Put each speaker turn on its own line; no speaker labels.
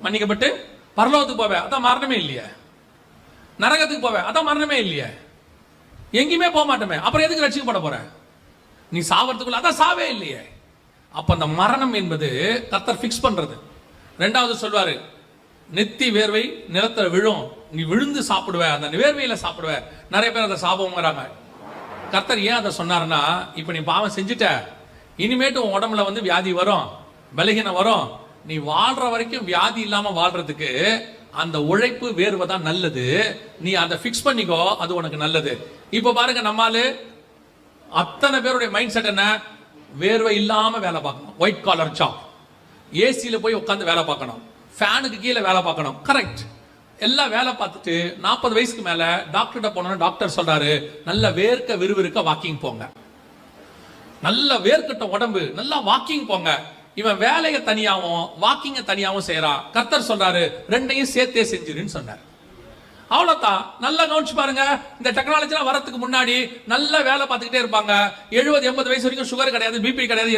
மன்னிக்கப்பட்டு பரலோகத்துக்கு போவேன், அதான் மரணமே இல்லையே. நரகத்துக்கு போவேன், அதான் மரணமே இல்லையே. எங்கேயுமே போக மாட்டோமே, அப்புறம் எதுக்கு ரட்சிக்கப்பட போற? நீ சாவறதுக்குள்ள அதான் சாவே இல்லையே. அப்ப அந்த மரணம் என்பது கர்த்தர் பிக்ஸ் பண்றது. ரெண்டாவது சொல்வாரு, நெத்தி வேர்வை நிலத்துல விழும், நீ விழுந்து சாப்பிடுவ, அந்த வேர்வையில சாப்பிடுவ. நிறைய பேர் அதை சாபம்ங்கிறாங்க. கர்த்தர் ஏன் அதை சொன்னாருன்னா, இப்ப நீ பாவம் செஞ்சுட்ட, இனிமேட்டு உன் உடம்புல வந்து வியாதி வரும், பலகீனம் வரும். நீ வாழ்ற வரைக்கும் வியாதி இல்லாம வாழ்றதுக்கு அந்த உழைப்பு வேர்வை தான் நல்லது. நீ அதை பிக்ஸ் பண்ணிக்கோ, அது உனக்கு நல்லது. இப்ப பாருங்க, நம்மால அத்தனை பேருடைய மைண்ட் செட் என்ன? வேர்வை இல்லாம வேலை பார்க்கணும், ஒயிட் காலர் ஜாப். ஏசியில போய் உட்காந்து வேலை பார்க்கணும், ஃபேனுக்கு கீழே வேலை பார்க்கணும். கரெக்ட். எல்லாம் வேலை பார்த்துட்டு 40 வயசுக்கு மேல டாக்டர்கிட்ட போனோம்னா டாக்டர் சொல்றாரு, நல்ல வேர்க்க விறுவிறுக்க வாக்கிங் போங்க, நல்ல வேர்க்கட்ட உடம்பு, நல்லா வாக்கிங் போங்க. இவன் வேலையை தனியாவும் வாக்கிங்க தனியாவும் செய்யறான். கர்த்தர் சொல்றாரு, ரெண்டையும் சேர்த்தே செஞ்சிருன்னு சொன்னார். அவ்வளவுதான். நல்லா கவனிச்சு பாருங்க, இந்த டெக்னாலஜி வரதுக்கு முன்னாடி நல்ல வேலை பார்த்துக்கிட்டே இருப்பாங்க. 70-80 வயசு வரைக்கும் சுகர் கிடையாது, பிபி கிடையாது,